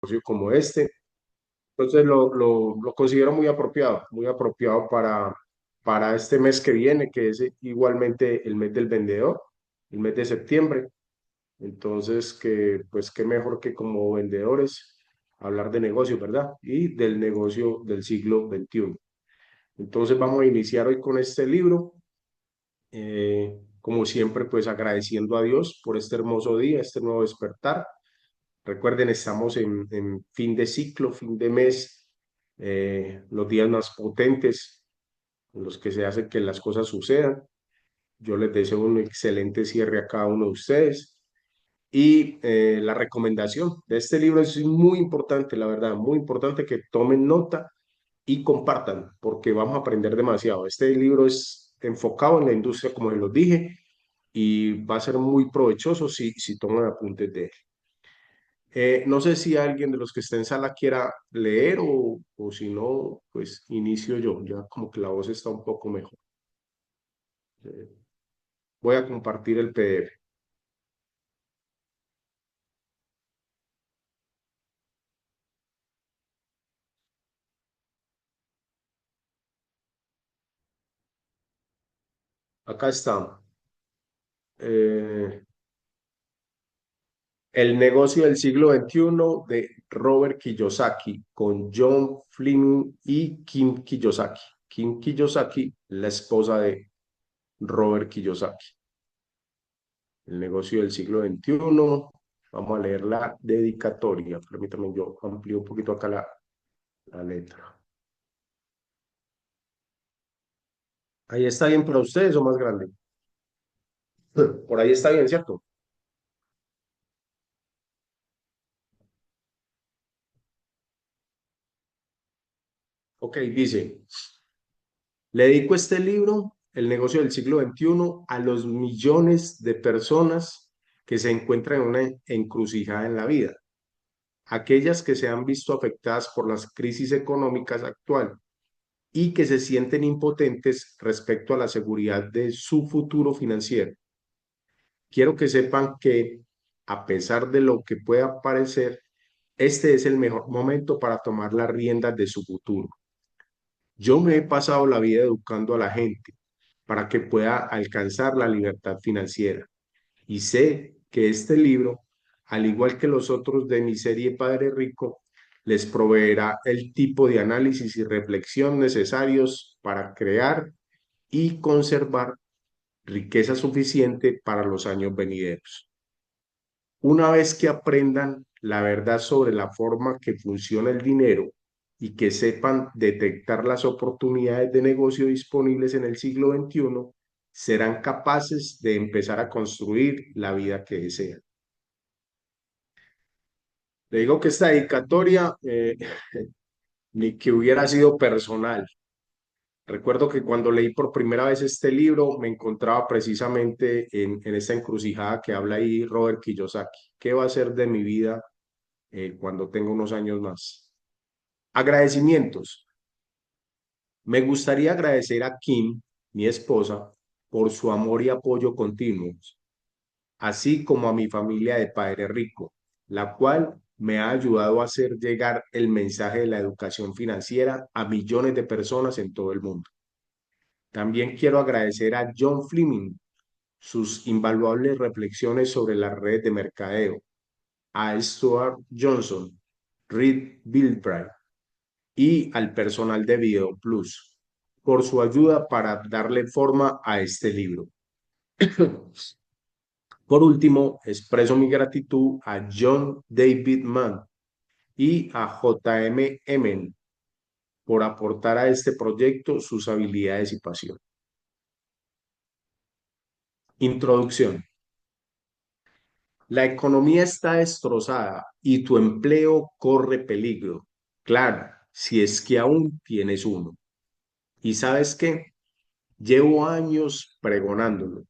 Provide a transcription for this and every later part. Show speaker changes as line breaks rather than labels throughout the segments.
negocio como este. Entonces lo considero muy apropiado para este mes que viene, que es igualmente el mes del vendedor, el mes de septiembre. Entonces, pues qué mejor que como vendedores hablar de negocio, ¿verdad? Y del negocio del siglo XXI. Entonces vamos a iniciar hoy con este libro, como siempre, pues agradeciendo a Dios por este hermoso día, este nuevo despertar. Recuerden, estamos en fin de ciclo, fin de mes, los días más potentes en los que se hace que las cosas sucedan. Yo les deseo un excelente cierre a cada uno de ustedes. Y la recomendación de este libro es muy importante, la verdad, muy importante que tomen nota y compartan, porque vamos a aprender demasiado. Este libro es enfocado en la industria, como les lo dije, y va a ser muy provechoso si toman apuntes de él. No sé si alguien de los que está en sala quiera leer o si no, pues inicio yo, ya como que la voz está un poco mejor. Eh, Voy a compartir el PDF. Acá está. Eh, El negocio del siglo XXI de Robert Kiyosaki con John Flynn y Kim Kiyosaki. Kim Kiyosaki, la esposa de Robert Kiyosaki. El negocio del siglo XXI. Vamos a leer la dedicatoria. Permítame, yo amplío un poquito acá la letra. Ahí está bien para ustedes o más grande. Por ahí está bien, ¿cierto? Ok, dice. Le dedico este libro, El negocio del siglo XXI, a los millones de personas que se encuentran en una encrucijada en la vida, aquellas que se han visto afectadas por las crisis económicas actuales y que se sienten impotentes respecto a la seguridad de su futuro financiero. Quiero que sepan que, a pesar de lo que pueda parecer, este es el mejor momento para tomar las riendas de su futuro. Yo me he pasado la vida educando a la gente para que pueda alcanzar la libertad financiera. Y sé que este libro, al igual que los otros de mi serie Padre Rico, les proveerá el tipo de análisis y reflexión necesarios para crear y conservar riqueza suficiente para los años venideros. Una vez que aprendan la verdad sobre la forma que funciona el dinero y que sepan detectar las oportunidades de negocio disponibles en el siglo XXI, serán capaces de empezar a construir la vida que desean. Le digo que esta dedicatoria, ni que hubiera sido personal. Recuerdo que cuando leí por primera vez este libro me encontraba precisamente en esta encrucijada que habla ahí Robert Kiyosaki. ¿Qué va a ser de mi vida cuando tenga unos años más? Agradecimientos. Me gustaría agradecer a Kim, mi esposa, por su amor y apoyo continuos, así como a mi familia de Padre Rico, la cual me ha ayudado a hacer llegar el mensaje de la educación financiera a millones de personas en todo el mundo. También quiero agradecer a John Fleming sus invaluables reflexiones sobre las redes de mercadeo, a Stuart Johnson, Reed Bilbray y al personal de Video Plus por su ayuda para darle forma a este libro. Por último, expreso mi gratitud a John David Mann y a J.M. Emen por aportar a este proyecto sus habilidades y pasión. Introducción. La economía está destrozada y tu empleo corre peligro. Claro, si es que aún tienes uno. ¿Y sabes qué? Llevo años pregonándolo.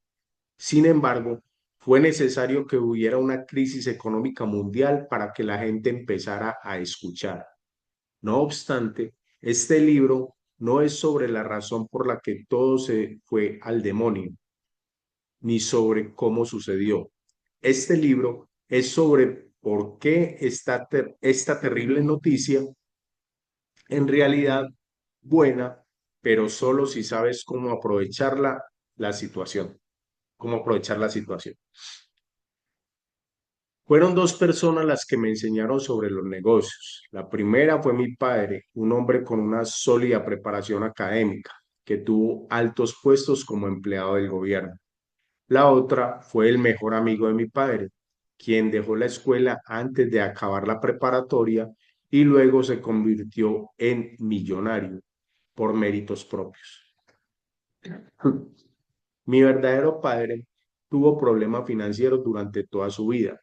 Sin embargo, fue necesario que hubiera una crisis económica mundial para que la gente empezara a escuchar. No obstante, este libro no es sobre la razón por la que todo se fue al demonio, ni sobre cómo sucedió. Este libro es sobre por qué esta terrible noticia en realidad buena, pero solo si sabes cómo aprovecharla, la situación, cómo aprovechar la situación. Fueron dos personas las que me enseñaron sobre los negocios. La primera fue mi padre, un hombre con una sólida preparación académica, que tuvo altos puestos como empleado del gobierno. La otra fue el mejor amigo de mi padre, quien dejó la escuela antes de acabar la preparatoria y luego se convirtió en millonario por méritos propios. Mi verdadero padre tuvo problemas financieros durante toda su vida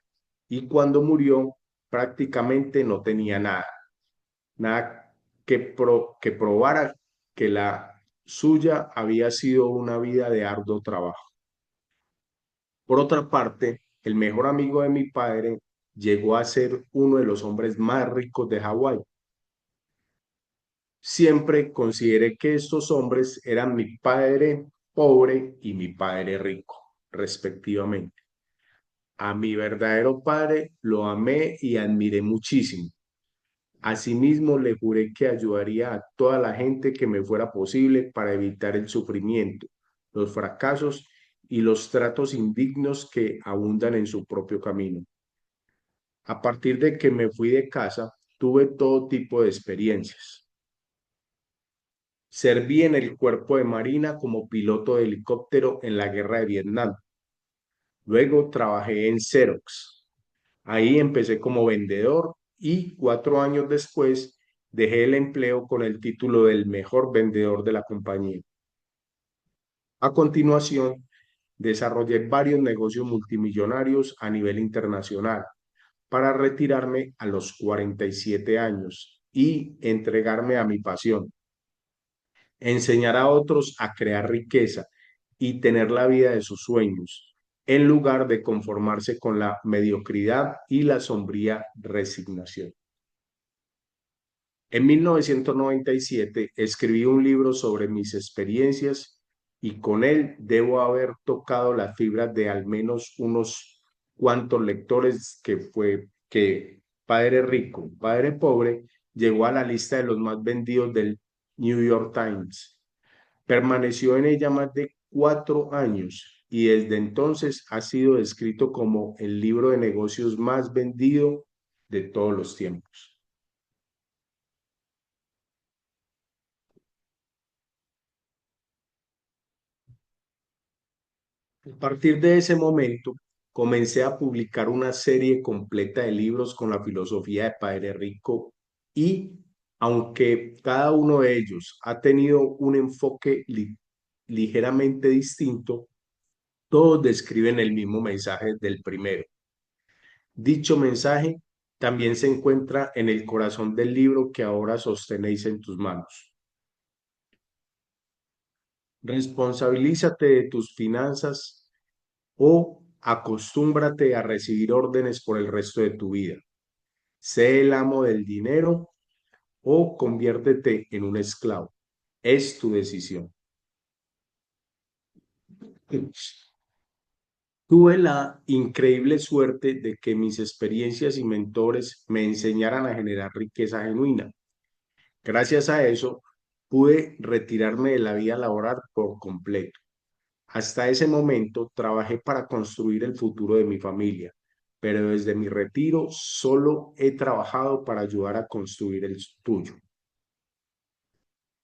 y cuando murió prácticamente no tenía nada, nada que probara que la suya había sido una vida de arduo trabajo. Por otra parte, el mejor amigo de mi padre llegó a ser uno de los hombres más ricos de Hawái. Siempre consideré que estos hombres eran mi padre pobre y mi padre rico, respectivamente. A mi verdadero padre lo amé y admiré muchísimo. Asimismo, le juré que ayudaría a toda la gente que me fuera posible para evitar el sufrimiento, los fracasos y los tratos indignos que abundan en su propio camino. A partir de que me fui de casa, tuve todo tipo de experiencias. Serví en el cuerpo de Marina como piloto de helicóptero en la guerra de Vietnam. Luego trabajé en Xerox. Ahí empecé como vendedor y 4 años después dejé el empleo con el título del mejor vendedor de la compañía. A continuación, desarrollé varios negocios multimillonarios a nivel internacional para retirarme a los 47 años y entregarme a mi pasión, enseñar a otros a crear riqueza y tener la vida de sus sueños, en lugar de conformarse con la mediocridad y la sombría resignación. En 1997 escribí un libro sobre mis experiencias y con él debo haber tocado las fibras de al menos unos cuantos lectores que Padre Rico, Padre Pobre llegó a la lista de los más vendidos del New York Times. Permaneció en ella más de 4 años y desde entonces ha sido descrito como el libro de negocios más vendido de todos los tiempos. A partir de ese momento, comencé a publicar una serie completa de libros con la filosofía de Padre Rico y, aunque cada uno de ellos ha tenido un enfoque ligeramente distinto, todos describen el mismo mensaje del primero. Dicho mensaje también se encuentra en el corazón del libro que ahora sostenéis en tus manos. Responsabilízate de tus finanzas o acostúmbrate a recibir órdenes por el resto de tu vida. Sé el amo del dinero o conviértete en un esclavo. Es tu decisión. Tuve la increíble suerte de que mis experiencias y mentores me enseñaran a generar riqueza genuina. Gracias a eso, pude retirarme de la vida laboral por completo. Hasta ese momento trabajé para construir el futuro de mi familia, pero desde mi retiro solo he trabajado para ayudar a construir el tuyo.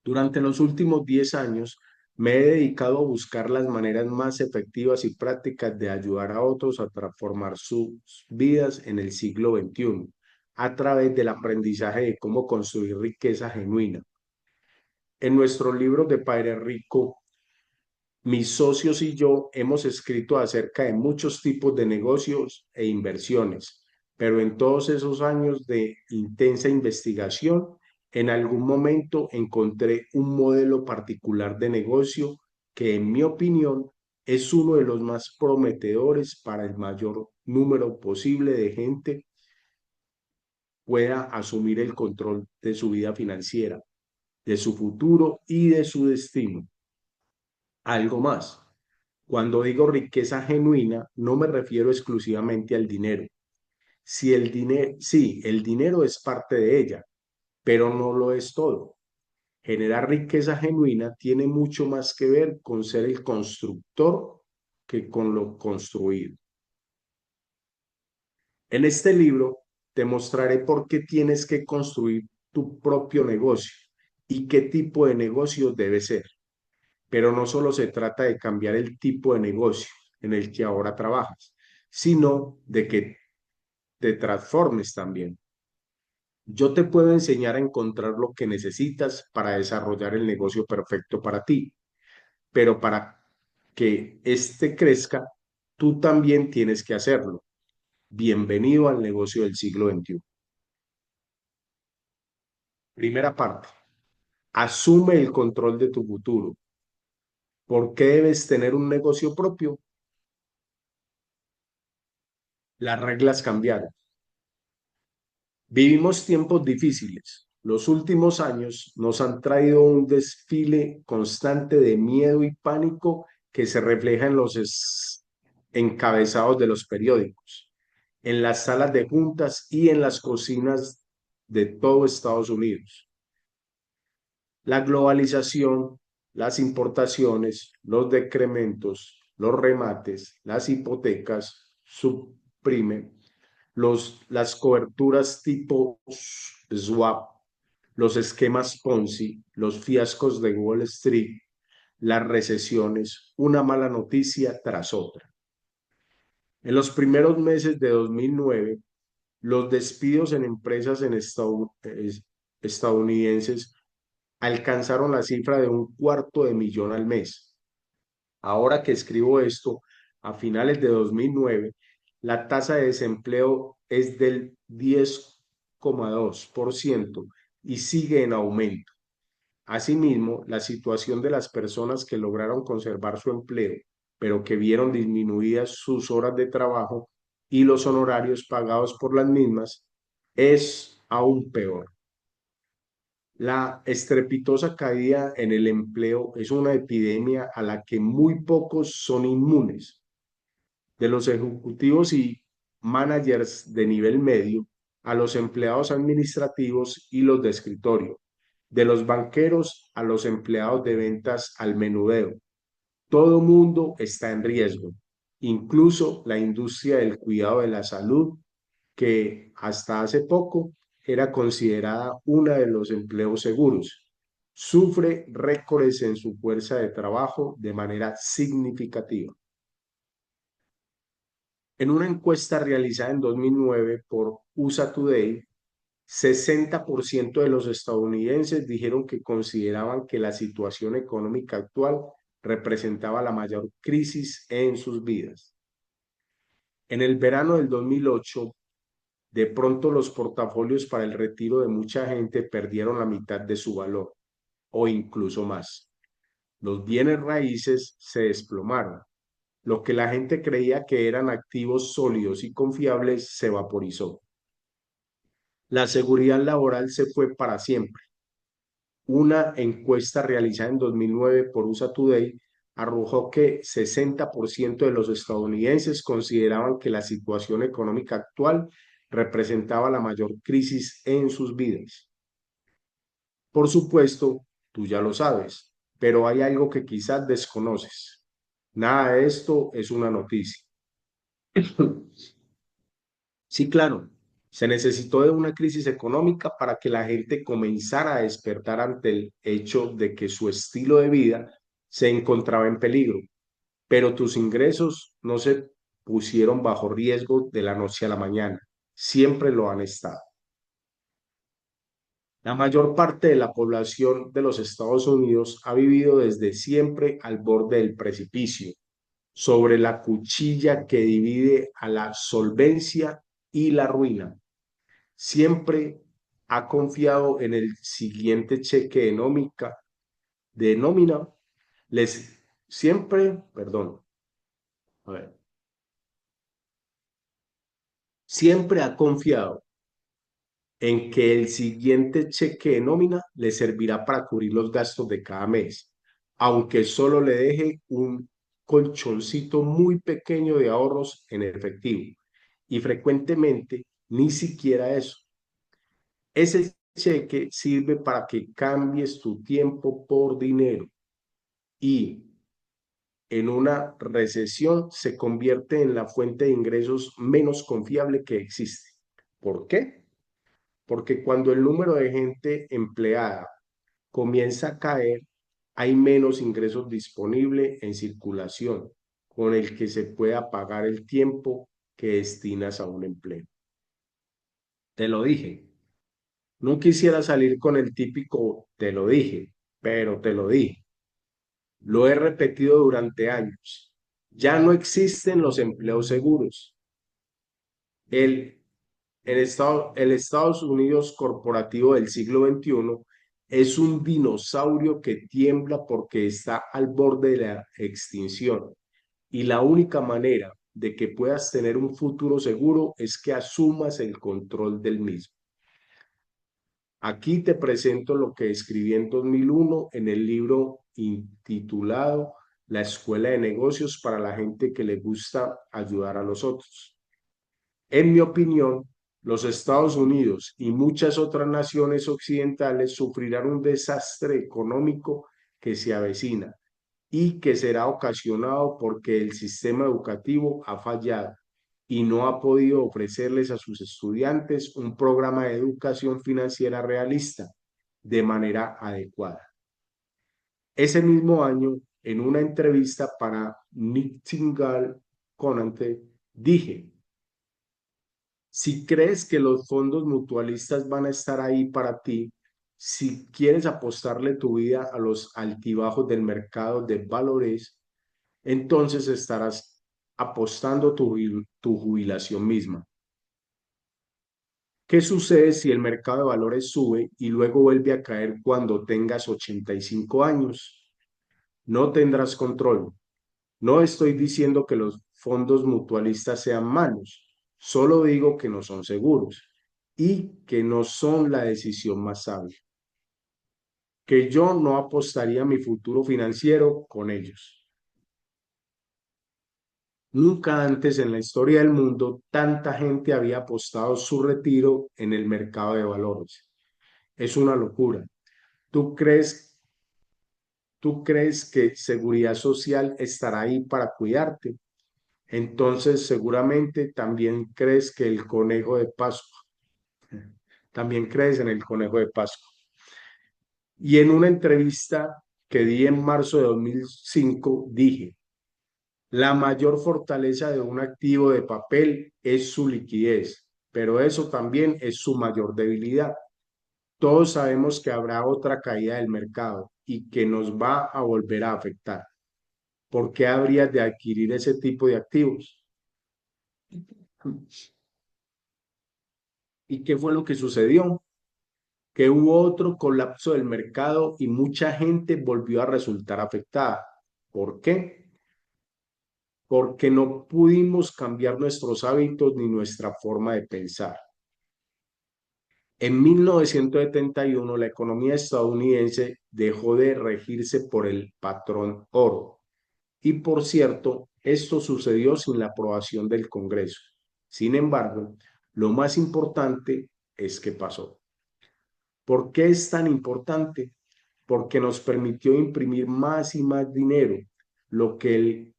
Durante los últimos 10 años me he dedicado a buscar las maneras más efectivas y prácticas de ayudar a otros a transformar sus vidas en el siglo XXI a través del aprendizaje de cómo construir riqueza genuina. En nuestro libro de Padre Rico, mis socios y yo hemos escrito acerca de muchos tipos de negocios e inversiones, pero en todos esos años de intensa investigación, en algún momento encontré un modelo particular de negocio que, en mi opinión, es uno de los más prometedores para el mayor número posible de gente pueda asumir el control de su vida financiera, de su futuro y de su destino. Algo más. Cuando digo riqueza genuina, no me refiero exclusivamente al dinero. Si el dinero, sí, el dinero es parte de ella, pero no lo es todo. Generar riqueza genuina tiene mucho más que ver con ser el constructor que con lo construido. En este libro te mostraré por qué tienes que construir tu propio negocio y qué tipo de negocio debe ser. Pero no solo se trata de cambiar el tipo de negocio en el que ahora trabajas, sino de que te transformes también. Yo te puedo enseñar a encontrar lo que necesitas para desarrollar el negocio perfecto para ti, pero para que éste crezca, tú también tienes que hacerlo. Bienvenido al negocio del siglo XXI. Primera parte, asume el control de tu futuro. ¿Por qué debes tener un negocio propio? Las reglas cambiaron. Vivimos tiempos difíciles. Los últimos años nos han traído un desfile constante de miedo y pánico que se refleja en los encabezados de los periódicos, en las salas de juntas y en las cocinas de todo Estados Unidos. La globalización, las importaciones, los decrementos, los remates, las hipotecas, suprime las coberturas tipo swap, los esquemas Ponzi, los fiascos de Wall Street, las recesiones, una mala noticia tras otra. En los primeros meses de 2009, los despidos en empresas estadounidenses alcanzaron la cifra de 1/4 de millón al mes. Ahora que escribo esto, a finales de 2009, la tasa de desempleo es del 10,2% y sigue en aumento. Asimismo, la situación de las personas que lograron conservar su empleo, pero que vieron disminuidas sus horas de trabajo y los honorarios pagados por las mismas, es aún peor. La estrepitosa caída en el empleo es una epidemia a la que muy pocos son inmunes. De los ejecutivos y managers de nivel medio a los empleados administrativos y los de escritorio, de los banqueros a los empleados de ventas al menudeo. Todo mundo está en riesgo, incluso la industria del cuidado de la salud, que hasta hace poco era considerada una de los empleos seguros. Sufre récords en su fuerza de trabajo de manera significativa. En una encuesta realizada en 2009 por USA Today, 60% de los estadounidenses dijeron que consideraban que la situación económica actual representaba la mayor crisis en sus vidas. En el verano del 2008, de pronto los portafolios para el retiro de mucha gente perdieron la mitad de su valor o incluso más. Los bienes raíces se desplomaron. Lo que la gente creía que eran activos sólidos y confiables se vaporizó. La seguridad laboral se fue para siempre. Una encuesta realizada en 2009 por USA Today arrojó que 60% de los estadounidenses consideraban que la situación económica actual representaba la mayor crisis en sus vidas. Por supuesto, tú ya lo sabes, pero hay algo que quizás desconoces. Nada de esto es una noticia. Sí, claro, se necesitó de una crisis económica para que la gente comenzara a despertar ante el hecho de que su estilo de vida se encontraba en peligro, pero tus ingresos no se pusieron bajo riesgo de la noche a la mañana, siempre lo han estado. La mayor parte de la población de los Estados Unidos ha vivido desde siempre al borde del precipicio, sobre la cuchilla que divide a la solvencia y la ruina. Siempre ha confiado en el siguiente cheque de nómina, perdón, a ver, siempre ha confiado en que el siguiente cheque de nómina le servirá para cubrir los gastos de cada mes, aunque solo le deje un colchoncito muy pequeño de ahorros en efectivo. Y frecuentemente ni siquiera eso. Ese cheque sirve para que cambies tu tiempo por dinero y en una recesión se convierte en la fuente de ingresos menos confiable que existe. ¿Por qué? Porque cuando el número de gente empleada comienza a caer, hay menos ingresos disponibles en circulación con el que se pueda pagar el tiempo que destinas a un empleo. Te lo dije. No quisiera salir con el típico te lo dije, pero te lo dije. Lo he repetido durante años. Ya no existen los empleos seguros. El, el Estados Unidos corporativo del siglo XXI es un dinosaurio que tiembla porque está al borde de la extinción. Y la única manera de que puedas tener un futuro seguro es que asumas el control del mismo. Aquí te presento lo que escribí en 2001 en el libro intitulado La Escuela de Negocios para la gente que le gusta ayudar a los otros. En mi opinión, los Estados Unidos y muchas otras naciones occidentales sufrirán un desastre económico que se avecina y que será ocasionado porque el sistema educativo ha fallado y no ha podido ofrecerles a sus estudiantes un programa de educación financiera realista de manera adecuada. Ese mismo año, en una entrevista para Nightingale Conante, dije, si crees que los fondos mutualistas van a estar ahí para ti, si quieres apostarle tu vida a los altibajos del mercado de valores, entonces estarás apostando tu jubilación misma. ¿Qué sucede si el mercado de valores sube y luego vuelve a caer cuando tengas 85 años? No tendrás control. No estoy diciendo que los fondos mutualistas sean malos, solo digo que no son seguros y que no son la decisión más sabia, que yo no apostaría mi futuro financiero con ellos. Nunca antes en la historia del mundo tanta gente había apostado su retiro en el mercado de valores. Es una locura. ¿Tú crees, tú crees que seguridad social estará ahí para cuidarte? Entonces seguramente también crees que el conejo de Pascua, también crees en el conejo de Pascua. Y en una entrevista que di en marzo de 2005 dije, la mayor fortaleza de un activo de papel es su liquidez, pero eso también es su mayor debilidad. Todos sabemos que habrá otra caída del mercado y que nos va a volver a afectar. ¿Por qué habrías de adquirir ese tipo de activos? ¿Y qué fue lo que sucedió? Que hubo otro colapso del mercado y mucha gente volvió a resultar afectada. ¿Por qué? Porque no pudimos cambiar nuestros hábitos ni nuestra forma de pensar. En 1971, la economía estadounidense dejó de regirse por el patrón oro. Y por cierto, esto sucedió sin la aprobación del Congreso. Sin embargo, lo más importante es que pasó. ¿Por qué es tan importante? Porque nos permitió imprimir más y más dinero, lo que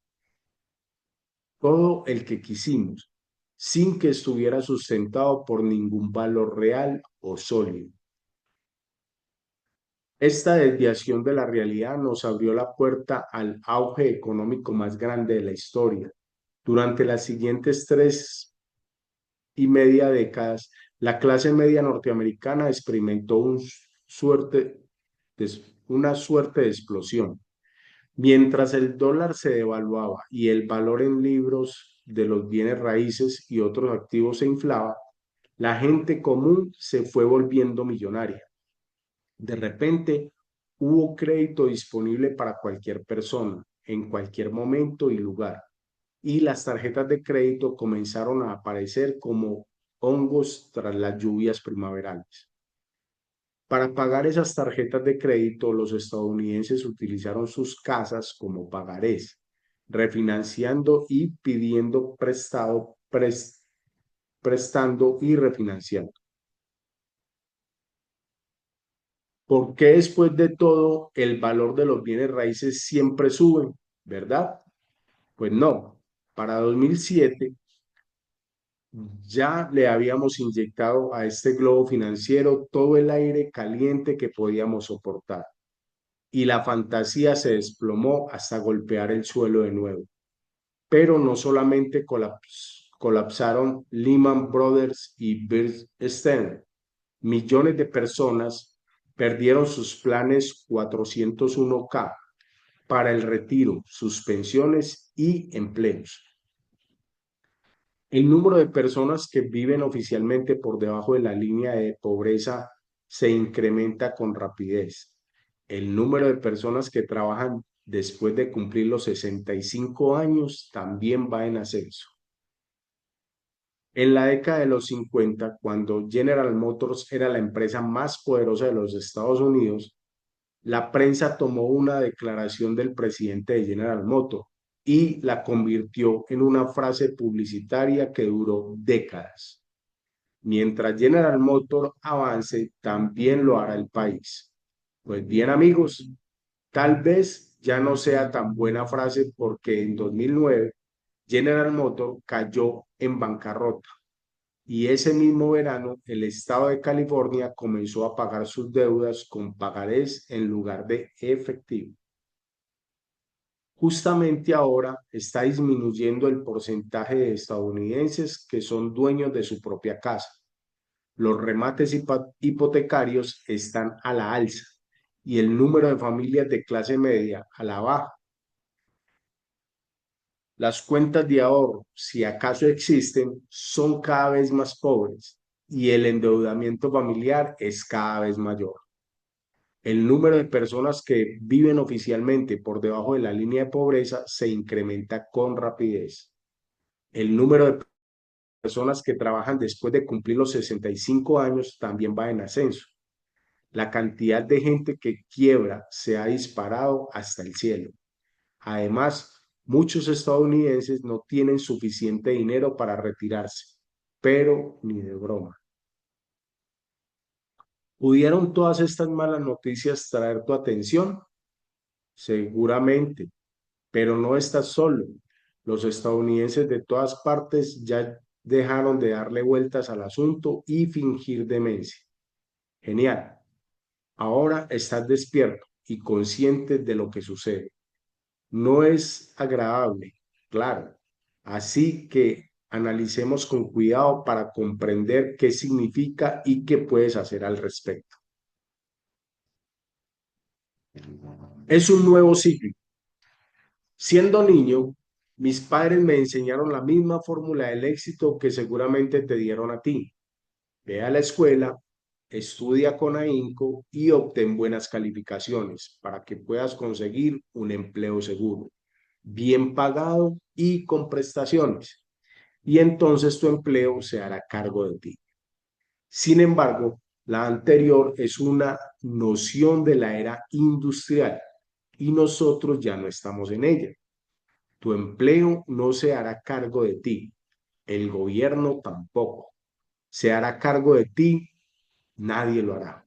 todo el que quisimos, sin que estuviera sustentado por ningún valor real o sólido. Esta desviación de la realidad nos abrió la puerta al auge económico más grande de la historia. Durante las siguientes 3 y media décadas, la clase media norteamericana experimentó una suerte de explosión. Mientras el dólar se devaluaba y el valor en libros de los bienes raíces y otros activos se inflaba, la gente común se fue volviendo millonaria. De repente, hubo crédito disponible para cualquier persona, en cualquier momento y lugar, y las tarjetas de crédito comenzaron a aparecer como hongos tras las lluvias primaverales. Para pagar esas tarjetas de crédito, los estadounidenses utilizaron sus casas como pagarés, refinanciando y pidiendo prestando y refinanciando. ¿Por qué después de todo el valor de los bienes raíces siempre sube, verdad? Pues no. Para 2007 ya le habíamos inyectado a este globo financiero todo el aire caliente que podíamos soportar y la fantasía se desplomó hasta golpear el suelo de nuevo. Pero no solamente colapsaron Lehman Brothers y Bear Stearns, millones de personas perdieron sus planes 401(k) para el retiro, sus pensiones y empleos. El número de personas que viven oficialmente por debajo de la línea de pobreza se incrementa con rapidez. El número de personas que trabajan después de cumplir los 65 años también va en ascenso. En la década de los 50, cuando General Motors era la empresa más poderosa de los Estados Unidos, la prensa tomó una declaración del presidente de General Motors y la convirtió en una frase publicitaria que duró décadas. Mientras General Motors avance, también lo hará el país. Pues bien, amigos, tal vez ya no sea tan buena frase porque en 2009 General Motors cayó en bancarrota y ese mismo verano el estado de California comenzó a pagar sus deudas con pagarés en lugar de efectivo. Justamente ahora está disminuyendo el porcentaje de estadounidenses que son dueños de su propia casa. Los remates hipotecarios están a la alza y el número de familias de clase media a la baja. Las cuentas de ahorro, si acaso existen, son cada vez más pobres y el endeudamiento familiar es cada vez mayor. El número de personas que viven oficialmente por debajo de la línea de pobreza se incrementa con rapidez. El número de personas que trabajan después de cumplir los 65 años también va en ascenso. La cantidad de gente que quiebra se ha disparado hasta el cielo. Además, muchos estadounidenses no tienen suficiente dinero para retirarse, pero ni de broma. ¿Pudieron todas estas malas noticias traer tu atención? Seguramente, pero no estás solo. Los estadounidenses de todas partes ya dejaron de darle vueltas al asunto y fingir demencia. Genial. Ahora estás despierto y consciente de lo que sucede. No es agradable, claro. Así que analicemos con cuidado para comprender qué significa y qué puedes hacer al respecto. Es un nuevo ciclo. Siendo niño, mis padres me enseñaron la misma fórmula del éxito que seguramente te dieron a ti. Ve a la escuela, estudia con ahínco y obtén buenas calificaciones para que puedas conseguir un empleo seguro, bien pagado y con prestaciones. Y entonces tu empleo se hará cargo de ti. Sin embargo, la anterior es una noción de la era industrial y nosotros ya no estamos en ella. Tu empleo no se hará cargo de ti, el gobierno tampoco. Se hará cargo de ti, nadie lo hará.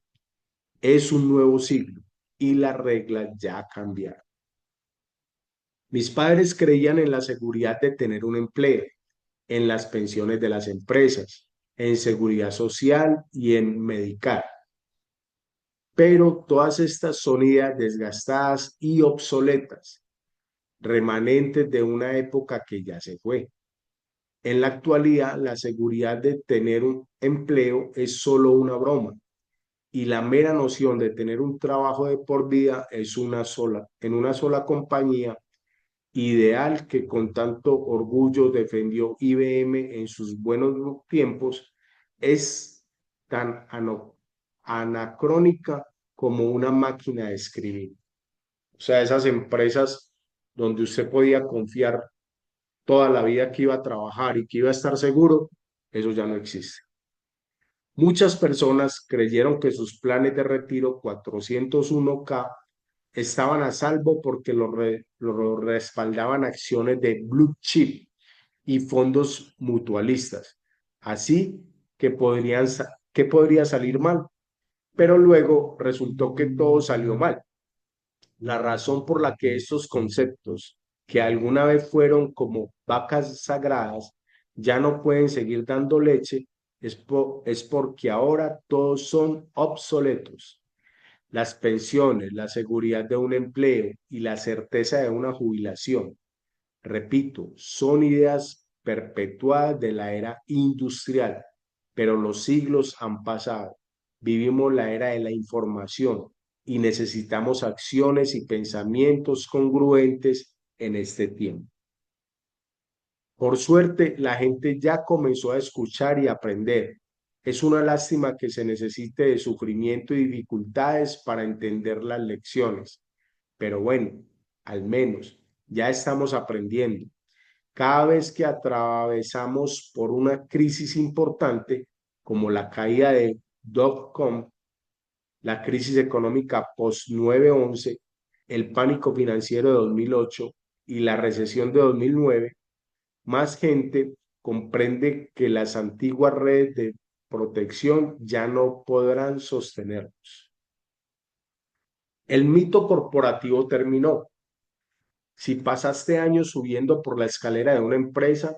Es un nuevo siglo y las reglas ya cambiaron. Mis padres creían en la seguridad de tener un empleo, en las pensiones de las empresas, en seguridad social y en medicar. Pero todas estas son ideas desgastadas y obsoletas, remanentes de una época que ya se fue. En la actualidad, la seguridad de tener un empleo es solo una broma y la mera noción de tener un trabajo de por vida es en una sola compañía ideal que con tanto orgullo defendió IBM en sus buenos tiempos, es tan anacrónica como una máquina de escribir. O sea, esas empresas donde usted podía confiar toda la vida que iba a trabajar y que iba a estar seguro, eso ya no existe. Muchas personas creyeron que sus planes de retiro 401(k) estaban a salvo porque lo respaldaban acciones de blue chip y fondos mutualistas. Así que que podría salir mal, pero luego resultó que todo salió mal. La razón por la que estos conceptos, que alguna vez fueron como vacas sagradas, ya no pueden seguir dando leche, es porque ahora todos son obsoletos. Las pensiones, la seguridad de un empleo y la certeza de una jubilación, repito, son ideas perpetuadas de la era industrial, pero los siglos han pasado. Vivimos la era de la información y necesitamos acciones y pensamientos congruentes en este tiempo. Por suerte, la gente ya comenzó a escuchar y aprender. Es una lástima que se necesite de sufrimiento y dificultades para entender las lecciones, pero bueno, al menos ya estamos aprendiendo. Cada vez que atravesamos por una crisis importante, como la caída de dot-com, la crisis económica post 9/11, el pánico financiero de 2008 y la recesión de 2009, más gente comprende que las antiguas redes de protección ya no podrán sostenernos. El mito corporativo terminó. Si pasaste años subiendo por la escalera de una empresa,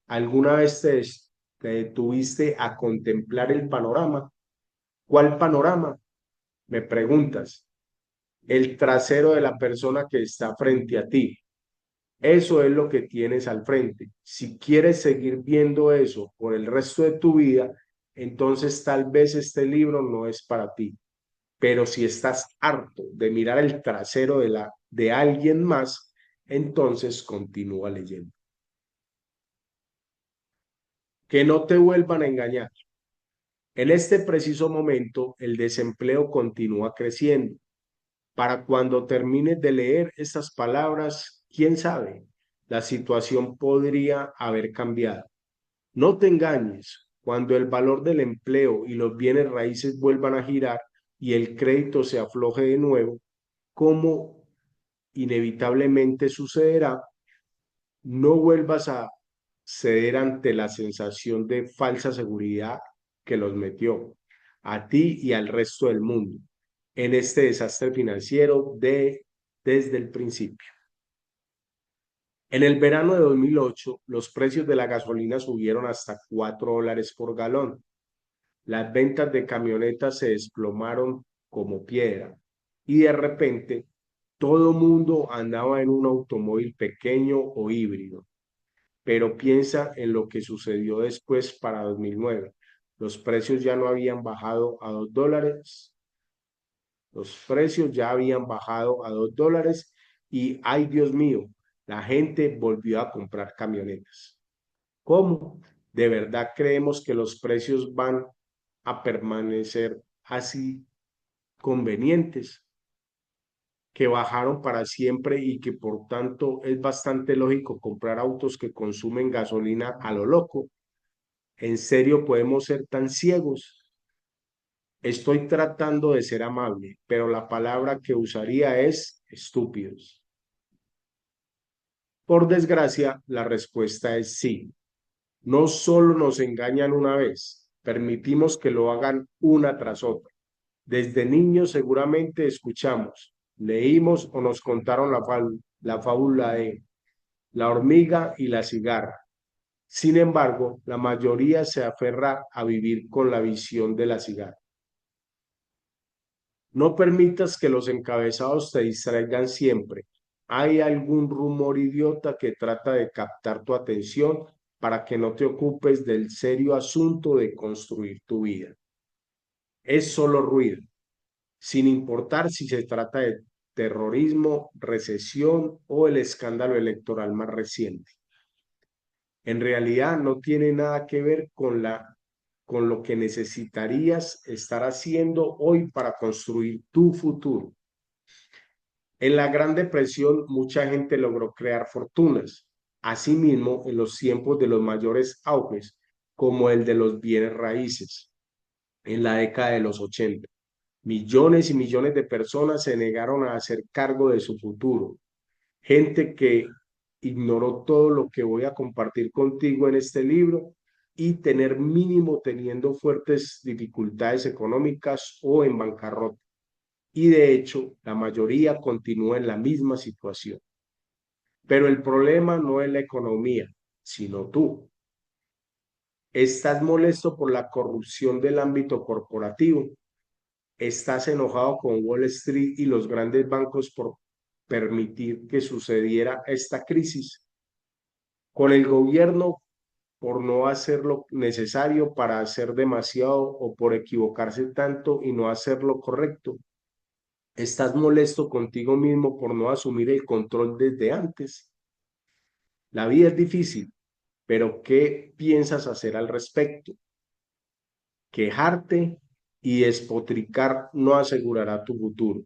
¿alguna vez te detuviste a contemplar el panorama? ¿Cuál panorama? Me preguntas. El trasero de la persona que está frente a ti. Eso es lo que tienes al frente. Si quieres seguir viendo eso por el resto de tu vida, entonces tal vez este libro no es para ti. Pero si estás harto de mirar el trasero de alguien más, entonces continúa leyendo. Que no te vuelvan a engañar. En este preciso momento, el desempleo continúa creciendo. Para cuando termines de leer estas palabras, quién sabe, la situación podría haber cambiado. No te engañes, cuando el valor del empleo y los bienes raíces vuelvan a girar y el crédito se afloje de nuevo, como inevitablemente sucederá, no vuelvas a ceder ante la sensación de falsa seguridad que los metió a ti y al resto del mundo en este desastre financiero desde el principio. En el verano de 2008, los precios de la gasolina subieron hasta $4 por galón. Las ventas de camionetas se desplomaron como piedra y de repente todo mundo andaba en un automóvil pequeño o híbrido. Pero piensa en lo que sucedió después para 2009. Los precios ya no habían bajado a $2. Los precios ya habían bajado a $2 y, ay Dios mío, la gente volvió a comprar camionetas. ¿Cómo? ¿De verdad creemos que los precios van a permanecer así convenientes, que bajaron para siempre y que por tanto es bastante lógico comprar autos que consumen gasolina a lo loco? ¿En serio podemos ser tan ciegos? Estoy tratando de ser amable, pero la palabra que usaría es estúpidos. Por desgracia, la respuesta es sí. No solo nos engañan una vez, permitimos que lo hagan una tras otra. Desde niños seguramente escuchamos, leímos o nos contaron la fábula de la hormiga y la cigarra. Sin embargo, la mayoría se aferra a vivir con la visión de la cigarra. No permitas que los encabezados te distraigan siempre. Hay algún rumor idiota que trata de captar tu atención para que no te ocupes del serio asunto de construir tu vida. Es solo ruido, sin importar si se trata de terrorismo, recesión o el escándalo electoral más reciente. En realidad no tiene nada que ver con lo que necesitarías estar haciendo hoy para construir tu futuro. En la Gran Depresión, mucha gente logró crear fortunas. Asimismo, en los tiempos de los mayores auges, como el de los bienes raíces, en la década de los 80, millones y millones de personas se negaron a hacer cargo de su futuro. Gente que ignoró todo lo que voy a compartir contigo en este libro y tener mínimo teniendo fuertes dificultades económicas o en bancarrota. Y de hecho, la mayoría continúa en la misma situación. Pero el problema no es la economía, sino tú. ¿Estás molesto por la corrupción del ámbito corporativo? ¿Estás enojado con Wall Street y los grandes bancos por permitir que sucediera esta crisis? ¿Con el gobierno por no hacer lo necesario para hacer demasiado o por equivocarse tanto y no hacer lo correcto? ¿Estás molesto contigo mismo por no asumir el control desde antes? La vida es difícil, pero ¿qué piensas hacer al respecto? Quejarte y despotricar no asegurará tu futuro.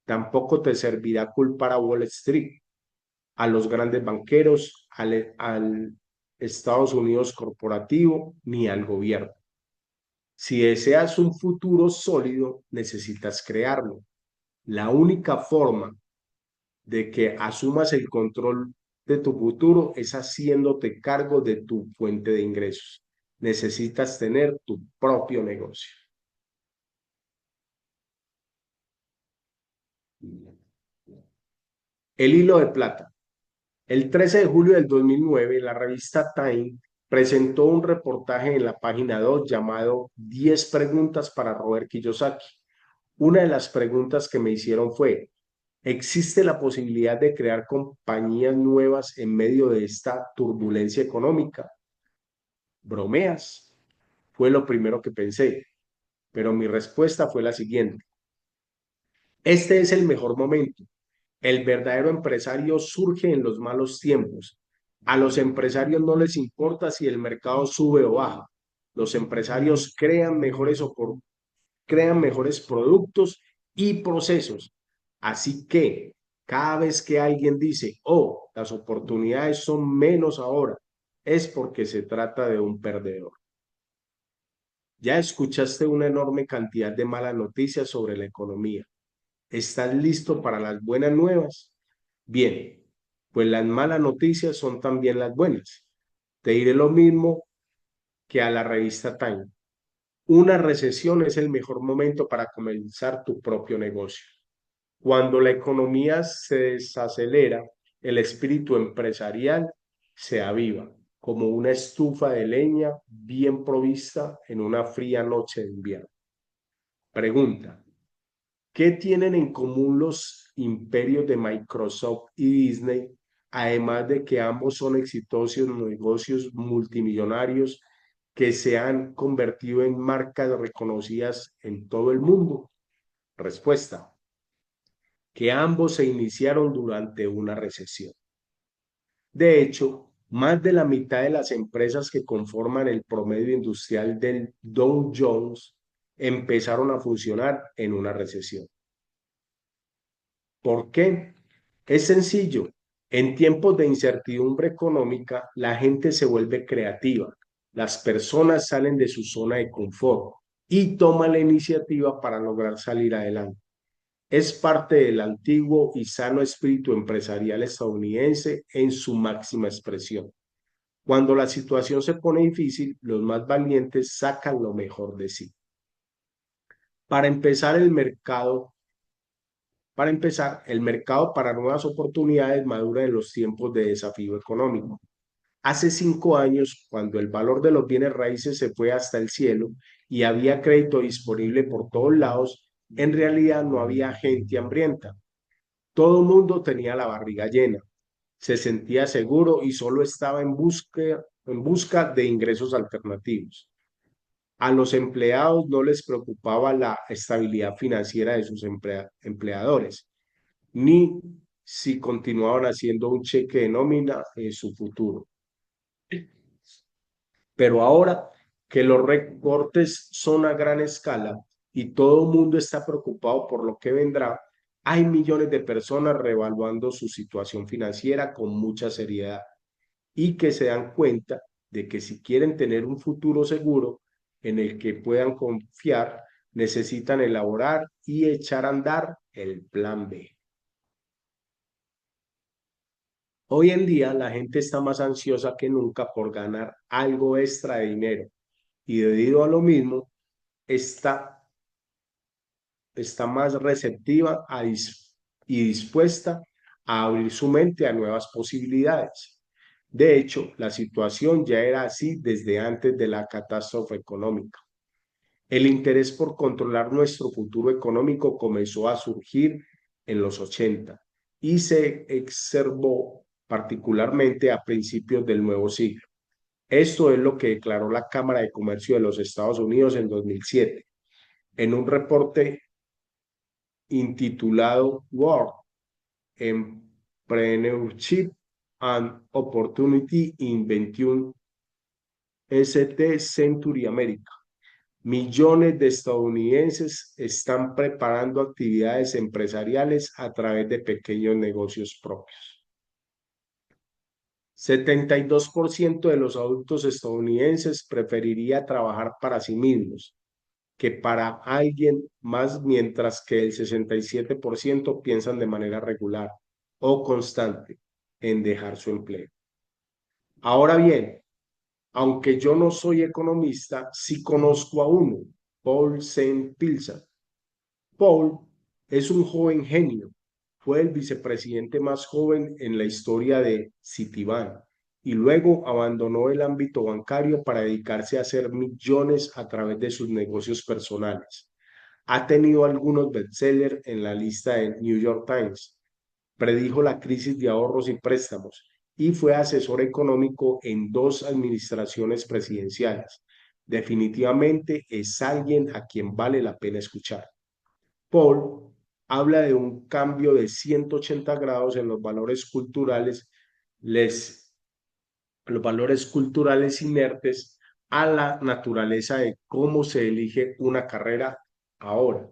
Tampoco te servirá culpar a Wall Street, a los grandes banqueros, al Estados Unidos corporativo, ni al gobierno. Si deseas un futuro sólido, necesitas crearlo. La única forma de que asumas el control de tu futuro es haciéndote cargo de tu fuente de ingresos. Necesitas tener tu propio negocio. El hilo de plata. El 13 de julio del 2009, la revista Time presentó un reportaje en la página 2 llamado 10 preguntas para Robert Kiyosaki. Una de las preguntas que me hicieron fue, ¿existe la posibilidad de crear compañías nuevas en medio de esta turbulencia económica? ¿Bromeas? Fue lo primero que pensé, pero mi respuesta fue la siguiente. Este es el mejor momento. El verdadero empresario surge en los malos tiempos. A los empresarios no les importa si el mercado sube o baja. Los empresarios crean mejores productos y procesos. Así que cada vez que alguien dice, oh, las oportunidades son menos ahora, es porque se trata de un perdedor. Ya escuchaste una enorme cantidad de malas noticias sobre la economía. ¿Estás listo para las buenas nuevas? Bien, pues las malas noticias son también las buenas. Te diré lo mismo que a la revista Time. Una recesión es el mejor momento para comenzar tu propio negocio. Cuando la economía se desacelera, el espíritu empresarial se aviva, como una estufa de leña bien provista en una fría noche de invierno. Pregunta, ¿qué tienen en común los imperios de Microsoft y Disney, además de que ambos son exitosos negocios multimillonarios que se han convertido en marcas reconocidas en todo el mundo? Respuesta, que ambos se iniciaron durante una recesión. De hecho, más de la mitad de las empresas que conforman el promedio industrial del Dow Jones empezaron a funcionar en una recesión. ¿Por qué? Es sencillo. En tiempos de incertidumbre económica, la gente se vuelve creativa. Las personas salen de su zona de confort y toman la iniciativa para lograr salir adelante. Es parte del antiguo y sano espíritu empresarial estadounidense en su máxima expresión. Cuando la situación se pone difícil, los más valientes sacan lo mejor de sí. Para empezar, el mercado para nuevas oportunidades madura en los tiempos de desafío económico. Hace 5 años, cuando el valor de los bienes raíces se fue hasta el cielo y había crédito disponible por todos lados, en realidad no había gente hambrienta. Todo el mundo tenía la barriga llena, se sentía seguro y solo estaba en busca de ingresos alternativos. A los empleados no les preocupaba la estabilidad financiera de sus empleadores, ni si continuaban haciendo un cheque de nómina en su futuro. Pero ahora que los recortes son a gran escala y todo el mundo está preocupado por lo que vendrá, hay millones de personas reevaluando su situación financiera con mucha seriedad y que se dan cuenta de que si quieren tener un futuro seguro en el que puedan confiar, necesitan elaborar y echar a andar el plan B. Hoy en día la gente está más ansiosa que nunca por ganar algo extra de dinero y debido a lo mismo está, está más receptiva y dispuesta a abrir su mente a nuevas posibilidades. De hecho, la situación ya era así desde antes de la catástrofe económica. El interés por controlar nuestro futuro económico comenzó a surgir en los 80 y se exacerbó particularmente a principios del nuevo siglo. Esto es lo que declaró la Cámara de Comercio de los Estados Unidos en 2007, en un reporte intitulado World Entrepreneurship and Opportunity in 21 St. Century America. Millones de estadounidenses están preparando actividades empresariales a través de pequeños negocios propios. 72% de los adultos estadounidenses preferiría trabajar para sí mismos que para alguien más, mientras que el 67% piensan de manera regular o constante en dejar su empleo. Ahora bien, aunque yo no soy economista, sí conozco a uno, Paul Saint Pilzer. Paul es un joven genio. Fue el vicepresidente más joven en la historia de Citibank y luego abandonó el ámbito bancario para dedicarse a hacer millones a través de sus negocios personales. Ha tenido algunos bestsellers en la lista de New York Times. Predijo la crisis de ahorros y préstamos y fue asesor económico en dos administraciones presidenciales. Definitivamente es alguien a quien vale la pena escuchar. Paul habla de un cambio de 180 grados en les, los valores culturales inertes a la naturaleza de cómo se elige una carrera ahora,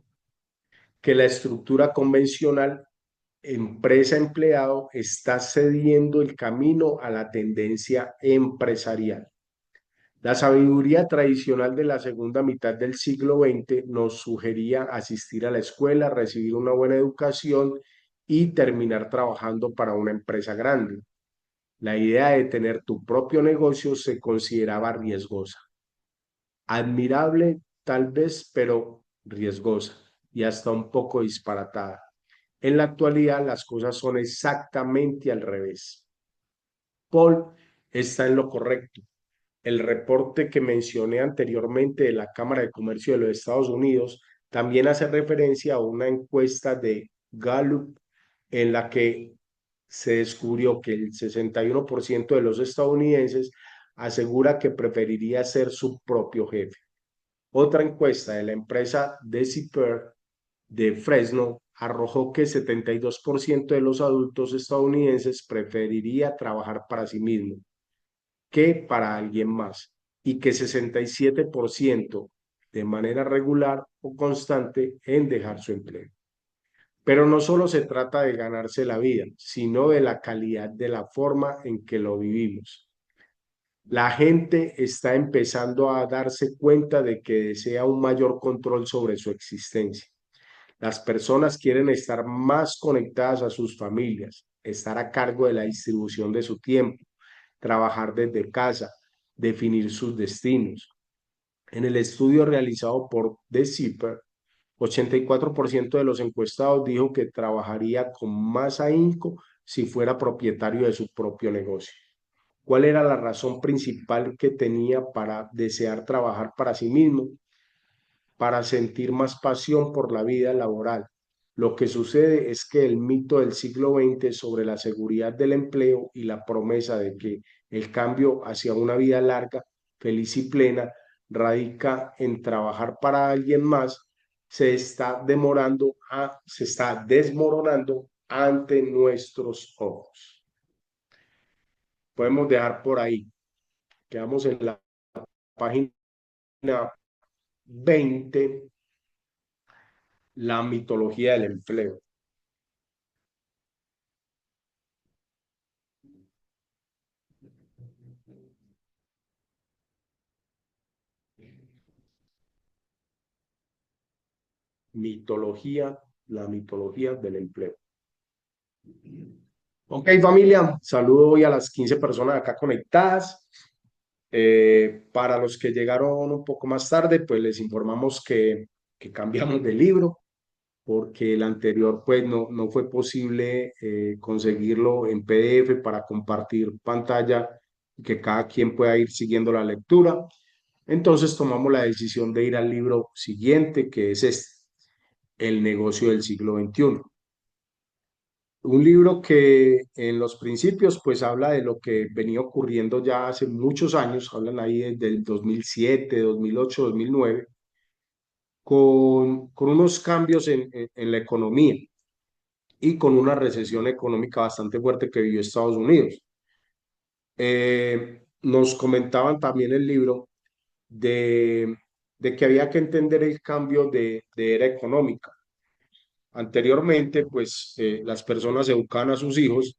que la estructura convencional empresa-empleado está cediendo el camino a la tendencia empresarial. La sabiduría tradicional de la segunda mitad del siglo XX nos sugería asistir a la escuela, recibir una buena educación y terminar trabajando para una empresa grande. La idea de tener tu propio negocio se consideraba riesgosa. Admirable tal vez, pero riesgosa y hasta un poco disparatada. En la actualidad las cosas son exactamente al revés. Paul está en lo correcto. El reporte que mencioné anteriormente de la Cámara de Comercio de los Estados Unidos también hace referencia a una encuesta de Gallup en la que se descubrió que el 61% de los estadounidenses asegura que preferiría ser su propio jefe. Otra encuesta de la empresa Deciper de Fresno arrojó que 72% de los adultos estadounidenses preferiría trabajar para sí mismo que para alguien más y que 67% de manera regular o constante en dejar su empleo. Pero no solo se trata de ganarse la vida, sino de la calidad de la forma en que lo vivimos. La gente está empezando a darse cuenta de que desea un mayor control sobre su existencia. Las personas quieren estar más conectadas a sus familias, estar a cargo de la distribución de su tiempo, trabajar desde casa, definir sus destinos. En el estudio realizado por The Zipper, 84% de los encuestados dijo que trabajaría con más ahínco si fuera propietario de su propio negocio. ¿Cuál era la razón principal que tenía para desear trabajar para sí mismo? Para sentir más pasión por la vida laboral. Lo que sucede es que el mito del siglo XX sobre la seguridad del empleo y la promesa de que el cambio hacia una vida larga, feliz y plena radica en trabajar para alguien más, se está desmoronando ante nuestros ojos. Podemos dejar por ahí. Quedamos en la página 20, la mitología del empleo. Mitología, la mitología del empleo. Ok, familia, saludo hoy a las 15 personas acá conectadas. Para los que llegaron un poco más tarde, pues les informamos que cambiamos de libro porque el anterior pues no fue posible conseguirlo en PDF para compartir pantalla y que cada quien pueda ir siguiendo la lectura. Entonces tomamos la decisión de ir al libro siguiente, que es este, El negocio del siglo XXI. Un libro que en los principios pues habla de lo que venía ocurriendo ya hace muchos años, hablan ahí desde el 2007, 2008, 2009, con unos cambios en la economía y con una recesión económica bastante fuerte que vivió Estados Unidos. Nos comentaban también el libro de, de que había que entender el cambio de era económica. Anteriormente, pues las personas educaban a sus hijos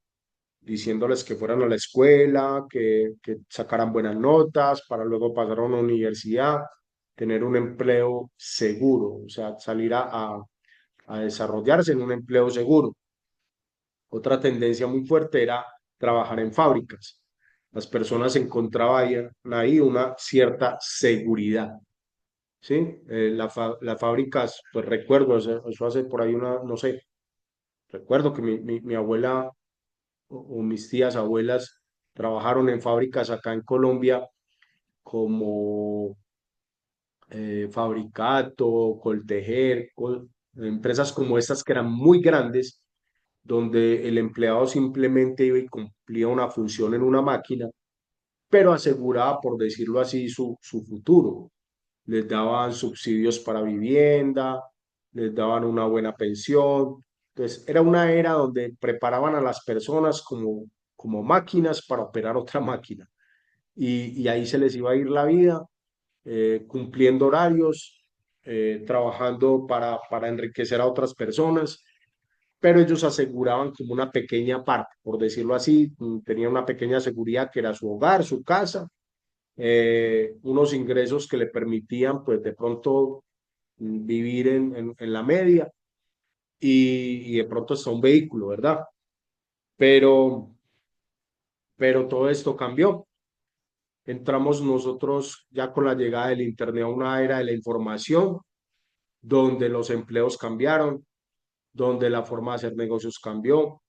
diciéndoles que fueran a la escuela, que sacaran buenas notas para luego pasar a una universidad, tener un empleo seguro, o sea, salir a desarrollarse en un empleo seguro. Otra tendencia muy fuerte era trabajar en fábricas. Las personas encontraban ahí una cierta seguridad, ¿sí? Las fábricas, pues recuerdo, eso hace por ahí una, no sé, recuerdo que mi abuela o mis tías, abuelas, trabajaron en fábricas acá en Colombia como Fabricato, Coltejer, empresas como estas que eran muy grandes, donde el empleado simplemente iba y cumplía una función en una máquina, pero aseguraba, por decirlo así, su futuro. Les daban subsidios para vivienda, les daban una buena pensión. Entonces, era una era donde preparaban a las personas como máquinas para operar otra máquina. Y ahí se les iba a ir la vida, cumpliendo horarios, trabajando para enriquecer a otras personas, pero ellos aseguraban como una pequeña parte, por decirlo así, tenían una pequeña seguridad que era su hogar, su casa, unos ingresos que le permitían pues de pronto vivir en la media y de pronto hasta un vehículo, ¿verdad? Pero, pero todo esto cambió. Entramos nosotros ya con la llegada del Internet a una era de la información, donde los empleos cambiaron, donde la forma de hacer negocios cambió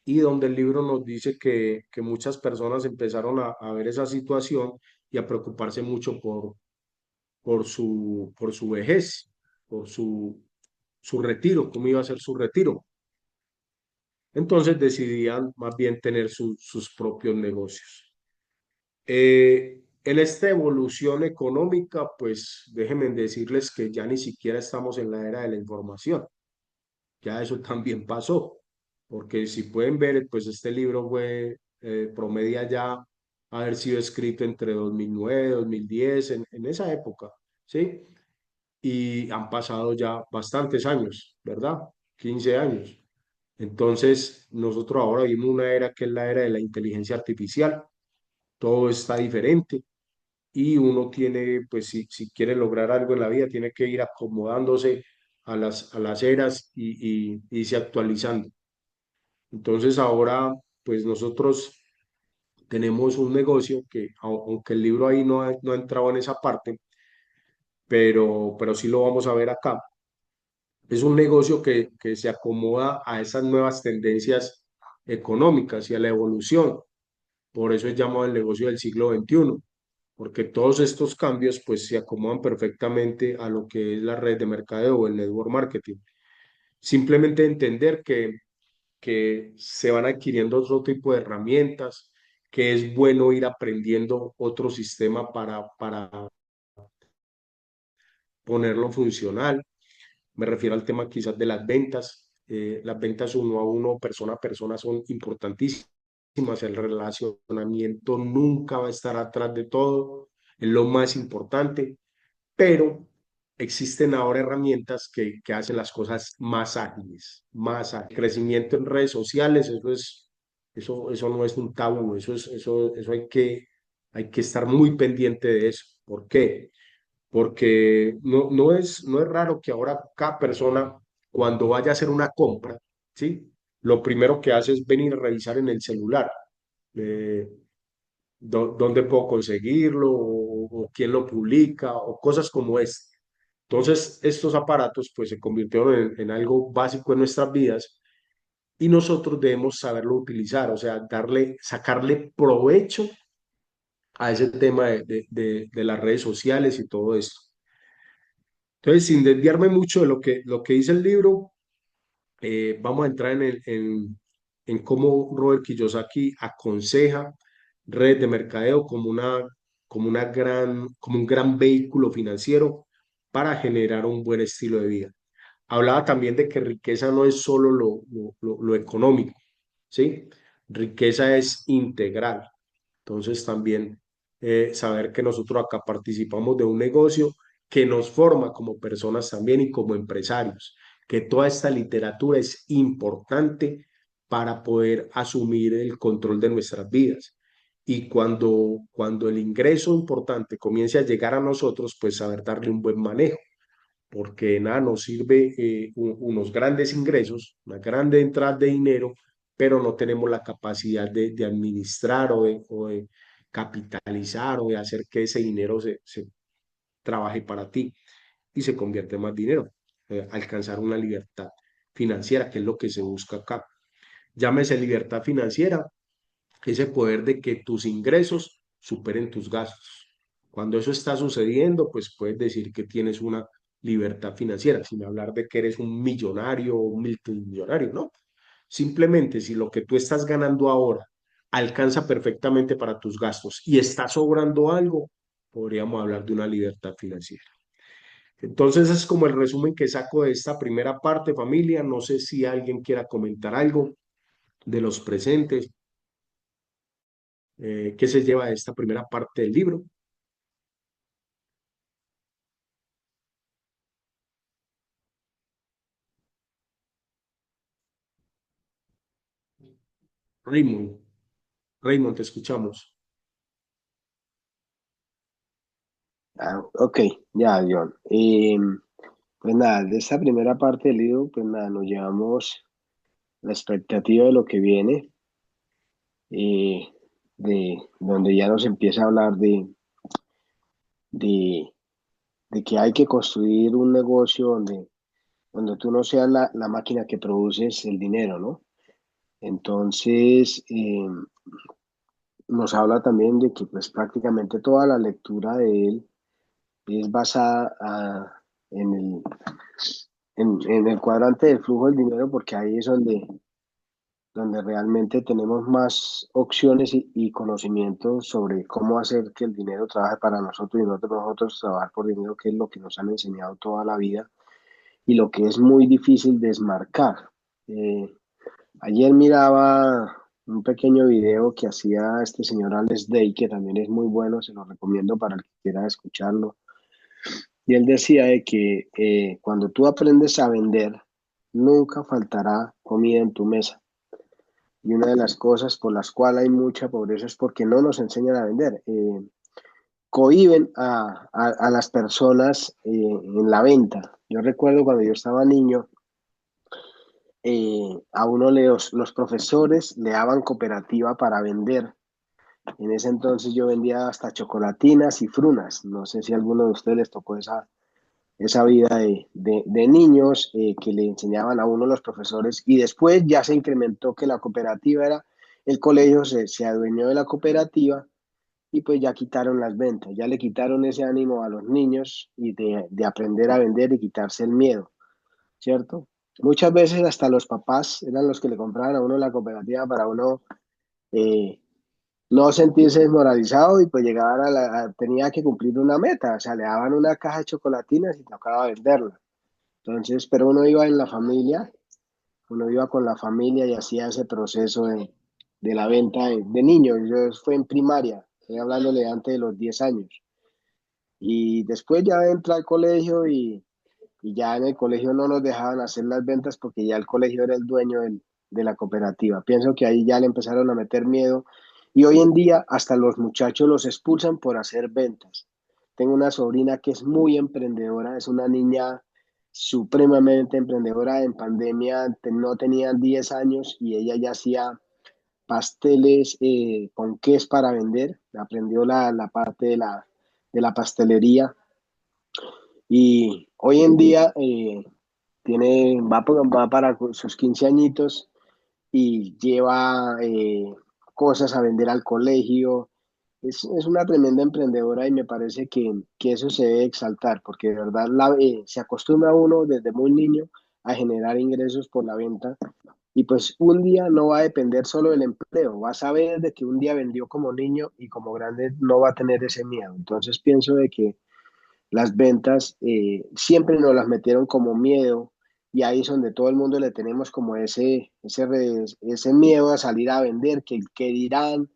y donde el libro nos dice que muchas personas empezaron a ver esa situación y a preocuparse mucho por su vejez, por su retiro, cómo iba a ser su retiro. Entonces decidían más bien tener sus propios negocios. En esta evolución económica, pues déjenme decirles que ya ni siquiera estamos en la era de la información, ya eso también pasó, porque si pueden ver, pues este libro fue, promedia ya haber sido escrito entre 2009, 2010, en esa época, ¿sí? Y han pasado ya bastantes años, ¿verdad? 15 años. Entonces, nosotros ahora vivimos una era que es la era de la inteligencia artificial, todo está diferente y uno tiene, pues si quiere lograr algo en la vida, tiene que ir acomodándose a las eras y irse actualizando. Entonces, ahora, pues nosotros tenemos un negocio que, aunque el libro ahí no ha entrado en esa parte, pero sí lo vamos a ver acá. Es un negocio que se acomoda a esas nuevas tendencias económicas y a la evolución. Por eso es llamado el negocio del siglo XXI, porque todos estos cambios pues se acomodan perfectamente a lo que es la red de mercadeo o el network marketing. Simplemente entender que se van adquiriendo otro tipo de herramientas, que es bueno ir aprendiendo otro sistema para ponerlo funcional. Me refiero al tema quizás de las ventas. Las ventas uno a uno, persona a persona, son importantísimas. El relacionamiento nunca va a estar atrás de todo, es lo más importante, pero existen ahora herramientas que hacen las cosas más ágiles, más ágiles. Crecimiento en redes sociales, eso no es un tabú, eso hay que estar muy pendiente de eso. ¿Por qué? Porque no es raro que ahora cada persona, cuando vaya a hacer una compra, ¿sí? lo primero que hace es venir a revisar en el celular. eh, dónde puedo conseguirlo o quién lo publica o cosas como este. Entonces, estos aparatos pues se convirtieron en algo básico en nuestras vidas y nosotros debemos saberlo utilizar, o sea, sacarle provecho a ese tema de las redes sociales y todo esto. Entonces, sin desviarme mucho de lo que dice el libro, vamos a entrar en cómo Robert Kiyosaki aconseja redes de mercadeo como un gran vehículo financiero para generar un buen estilo de vida. Hablaba también de que riqueza no es solo lo económico, ¿sí? Riqueza es integral. Entonces también saber que nosotros acá participamos de un negocio que nos forma como personas también y como empresarios, que toda esta literatura es importante para poder asumir el control de nuestras vidas. Y cuando el ingreso importante comience a llegar a nosotros, pues saber darle un buen manejo, porque de nada nos sirve unos grandes ingresos, una grande entrada de dinero, pero no tenemos la capacidad de administrar o de capitalizar o de hacer que ese dinero se trabaje para ti y se convierta en más dinero, alcanzar una libertad financiera, que es lo que se busca acá. Llámese libertad financiera, ese poder de que tus ingresos superen tus gastos. Cuando eso está sucediendo, pues puedes decir que tienes una libertad financiera, sin hablar de que eres un millonario o un multimillonario, ¿no? Simplemente si lo que tú estás ganando ahora alcanza perfectamente para tus gastos y está sobrando algo, podríamos hablar de una libertad financiera. Entonces es como el resumen que saco de esta primera parte, familia. No sé si alguien quiera comentar algo de los presentes. ¿Qué se lleva de esta primera parte del libro? Raymond, Raymond, te escuchamos.
Ok, ya, John. Pues nada, de esta primera parte del libro, pues nada, nos llevamos la expectativa de lo que viene, eh, de donde ya nos empieza a hablar de, de que hay que construir un negocio donde tú no seas la máquina que produces el dinero, ¿no? Entonces, nos habla también de que pues prácticamente toda la lectura de él es basada en en el cuadrante del flujo del dinero, porque ahí es donde realmente tenemos más opciones y conocimientos sobre cómo hacer que el dinero trabaje para nosotros y nosotros trabajar por dinero, que es lo que nos han enseñado toda la vida y lo que es muy difícil desmarcar. Eh, Ayer miraba un pequeño video que hacía este señor Alex Day, que también es muy bueno, se lo recomiendo para el que quiera escucharlo. Y él decía de que cuando tú aprendes a vender, nunca faltará comida en tu mesa. Y una de las cosas por las cuales hay mucha pobreza es porque no nos enseñan a vender. Cohíben a las personas en la venta. Yo recuerdo cuando yo estaba niño, a uno los profesores le daban cooperativa para vender. En ese entonces yo vendía hasta chocolatinas y frunas. No sé si a alguno de ustedes les tocó esa vida de niños que le enseñaban a uno los profesores y después ya se incrementó que la cooperativa era, el colegio se adueñó de la cooperativa y pues ya quitaron las ventas, ya le quitaron ese ánimo a los niños y de aprender a vender y quitarse el miedo, ¿cierto? Muchas veces hasta los papás eran los que le compraban a uno la cooperativa para uno eh, no sentirse desmoralizado y pues llegar tenía que cumplir una meta, o sea, le daban una caja de chocolatinas y tocaba venderla. Entonces, pero uno iba en la familia, uno iba con la familia y hacía ese proceso de la venta de niños. Yo fue en primaria, estoy hablándole antes de los 10 años. Y después ya entré al colegio y ya en el colegio no nos dejaban hacer las ventas porque ya el colegio era el dueño de la cooperativa. Pienso que ahí ya le empezaron a meter miedo y hoy en día hasta los muchachos los expulsan por hacer ventas. Tengo una sobrina que es muy emprendedora, es una niña supremamente emprendedora. En pandemia no tenía 10 años y ella ya hacía pasteles con queso para vender. Aprendió la parte de la pastelería y hoy en día va para sus 15 añitos y lleva cosas a vender al colegio. Es una tremenda emprendedora y me parece que eso se debe exaltar, porque de verdad se acostumbra uno desde muy niño a generar ingresos por la venta y pues un día no va a depender solo del empleo, va a saber de que un día vendió como niño y como grande no va a tener ese miedo. Entonces pienso de que las ventas siempre nos las metieron como miedo y ahí es donde todo el mundo le tenemos como ese miedo a salir a vender, que el que dirán,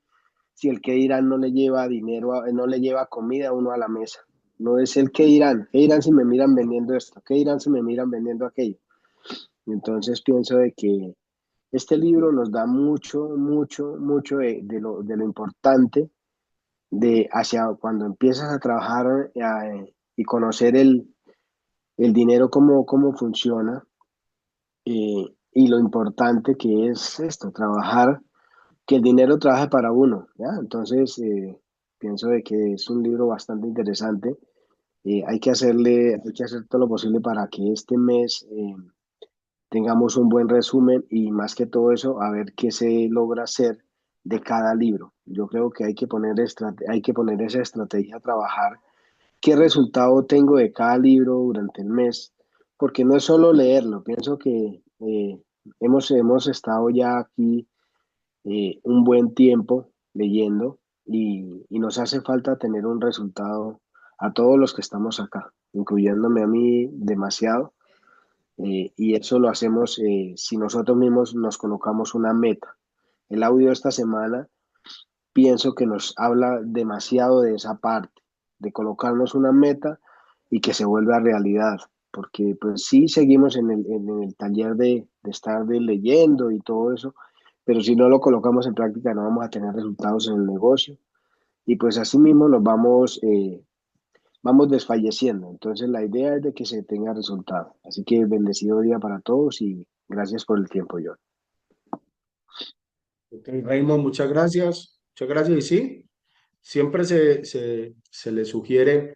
si el que dirán no le lleva dinero, no le lleva comida a uno a la mesa. No es el qué dirán si me miran vendiendo esto, qué dirán si me miran vendiendo aquello. Entonces pienso de que este libro nos da mucho de lo importante de hacia cuando empiezas a trabajar y conocer el dinero, cómo funciona y lo importante que es esto, trabajar, que el dinero trabaje para uno, ¿ya? Entonces, pienso de que es un libro bastante interesante. Hay que hacer todo lo posible para que este mes tengamos un buen resumen y más que todo eso, a ver qué se logra hacer de cada libro. Yo creo que hay que poner esa estrategia a trabajar qué resultado tengo de cada libro durante el mes, porque no es solo leerlo, pienso que hemos estado ya aquí un buen tiempo leyendo y nos hace falta tener un resultado a todos los que estamos acá, incluyéndome a mí demasiado, y eso lo hacemos si nosotros mismos nos colocamos una meta. El audio de esta semana pienso que nos habla demasiado de esa parte, de colocarnos una meta y que se vuelva realidad, porque pues sí seguimos en el taller de estar leyendo y todo eso, pero si no lo colocamos en práctica no vamos a tener resultados en el negocio y pues así mismo vamos desfalleciendo. Entonces la idea es de que se tenga resultado. Así que bendecido día para todos y gracias por el tiempo, John.
Ok, Raymond, muchas gracias. Muchas gracias. Y sí, siempre se le sugiere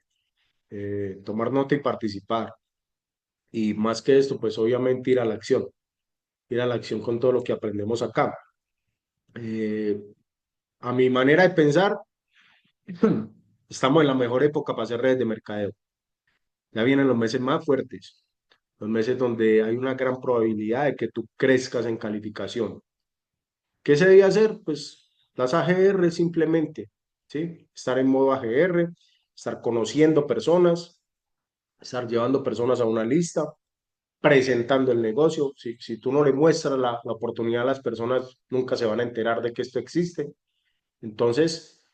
tomar nota y participar. Y más que esto, pues obviamente ir a la acción. Ir a la acción con todo lo que aprendemos acá. Eh, a mi manera de pensar, estamos en la mejor época para hacer redes de mercadeo. Ya vienen los meses más fuertes, los meses donde hay una gran probabilidad de que tú crezcas en calificación. ¿Qué se debe hacer? Pues las AGR simplemente, ¿sí? Estar en modo AGR, estar conociendo personas, estar llevando personas a una lista, presentando el negocio. Si tú no le muestras la oportunidad a las personas, nunca se van a enterar de que esto existe. Entonces,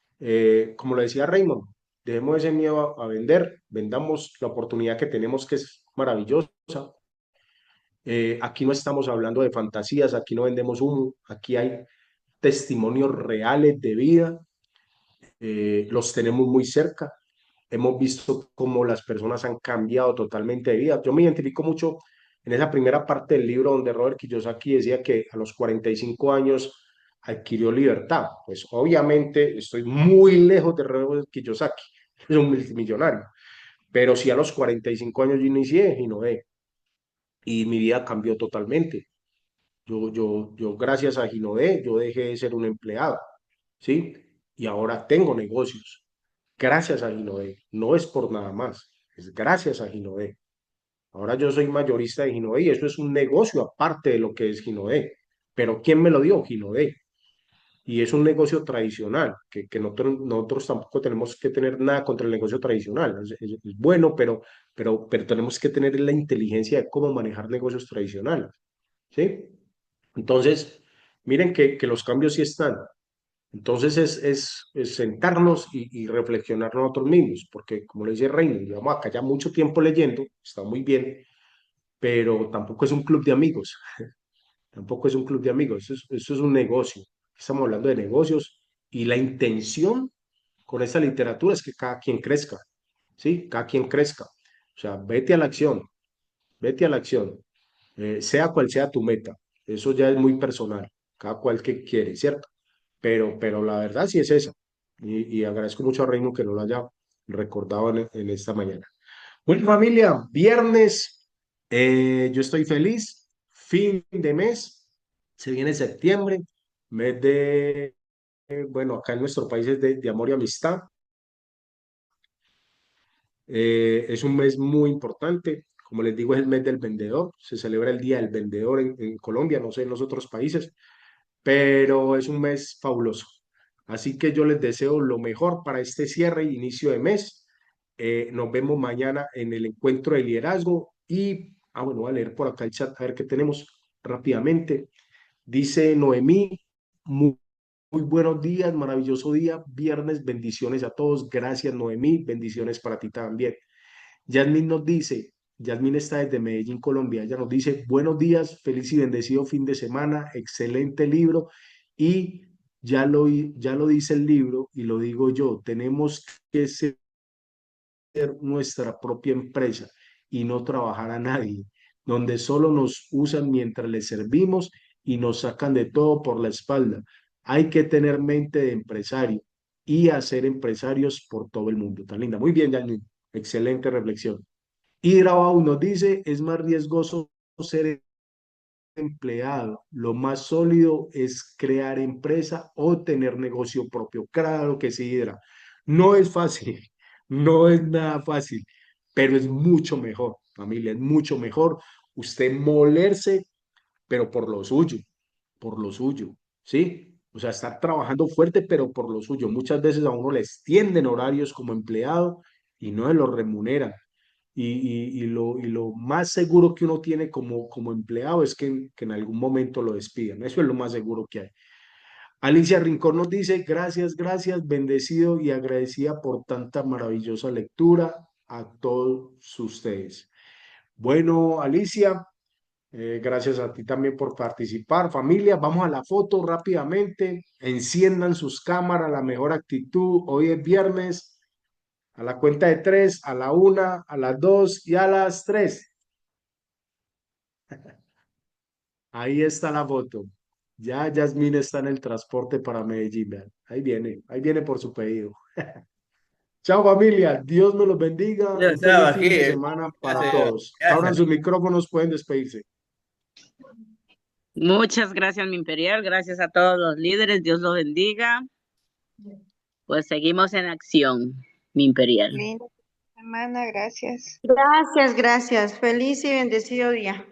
como le decía Raymond, dejemos ese miedo a vender, vendamos la oportunidad que tenemos, que es maravillosa. Aquí no estamos hablando de fantasías, aquí no vendemos humo, aquí hay testimonios reales de vida, los tenemos muy cerca. Hemos visto cómo las personas han cambiado totalmente de vida. Yo me identifico mucho en esa primera parte del libro donde Robert Kiyosaki decía que a los 45 años adquirió libertad. Pues obviamente estoy muy lejos de Robert Kiyosaki, es un multimillonario, pero sí a los 45 años yo inicié Ginoé y mi vida cambió totalmente. Yo gracias a Ginoé, yo dejé de ser un empleado, ¿sí? Y ahora tengo negocios gracias a Ginoé. No es por nada más, es gracias a Ginoé. Ahora yo soy mayorista de Ginoé y eso es un negocio aparte de lo que es Ginoé. Pero ¿quién me lo dio? Ginoé. Y es un negocio tradicional, que nosotros tampoco tenemos que tener nada contra el negocio tradicional. Es bueno, pero tenemos que tener la inteligencia de cómo manejar negocios tradicionales. ¿Sí? Entonces, miren que los cambios sí están. Entonces es sentarnos y reflexionar nosotros mismos, porque como le dice Reino, llevamos acá ya mucho tiempo leyendo, está muy bien, pero tampoco es un club de amigos, tampoco es un club de amigos, eso es un negocio. Estamos hablando de negocios y la intención con esta literatura es que cada quien crezca, ¿sí? Cada quien crezca. O sea, vete a la acción, vete a la acción, sea cual sea tu meta. Eso ya es muy personal, cada cual que quiere, ¿cierto? Pero la verdad sí es esa. Y agradezco mucho a Reino que no lo haya recordado en esta mañana. Bueno, familia, viernes, yo estoy feliz, fin de mes, se viene septiembre, mes de, bueno, acá en nuestro país es de amor y amistad. Es un mes muy importante, como les digo, es el mes del vendedor, se celebra el Día del Vendedor en Colombia, no sé en los otros países, pero es un mes fabuloso. Así que yo les deseo lo mejor para este cierre y inicio de mes. Nos vemos mañana en el encuentro de liderazgo y, bueno, voy a leer por acá el chat a ver qué tenemos rápidamente. Dice Noemí, muy buenos días, maravilloso día, viernes, bendiciones a todos. Gracias, Noemí, bendiciones para ti también. Yasmín nos dice, Yasmín está desde Medellín, Colombia. Ella nos dice, buenos días, feliz y bendecido fin de semana, excelente libro. Y ya lo dice el libro y lo digo yo, tenemos que ser nuestra propia empresa y no trabajar a nadie, donde solo nos usan mientras les servimos y nos sacan de todo por la espalda. Hay que tener mente de empresario y hacer empresarios por todo el mundo. Tan linda. Muy bien, Yasmín. Excelente reflexión. Hydrabau nos dice, es más riesgoso ser empleado. Lo más sólido es crear empresa o tener negocio propio. Claro que sí, Hidra. No es fácil, no es nada fácil, pero es mucho mejor, familia, es mucho mejor usted molerse, pero por lo suyo, ¿sí? O sea, estar trabajando fuerte, pero por lo suyo. Muchas veces a uno le extienden horarios como empleado y no se lo remuneran y lo más seguro que uno tiene como empleado es que en algún momento lo despidan. Eso es lo más seguro que hay. Alicia Rincón nos dice, gracias, gracias, bendecido y agradecida por tanta maravillosa lectura a todos ustedes. Bueno, Alicia, gracias a ti también por participar. Familia, vamos a la foto rápidamente. Enciendan sus cámaras, la mejor actitud. Hoy es viernes. A la cuenta de tres, a la una, a las dos y a las tres. Ahí está la foto. Ya Yasmín está en el transporte para Medellín. Vean. Ahí viene por su pedido. Chao familia, Dios me los bendiga.
Yo
Un feliz
estaba aquí,
fin de semana para
gracias,
todos. Abran
gracias.
sus micrófonos, pueden despedirse.
Muchas gracias, mi imperial. Gracias a todos los líderes. Dios los bendiga. Pues seguimos en acción, mi imperial.
Linda semana, gracias.
Gracias, gracias. Feliz y bendecido día.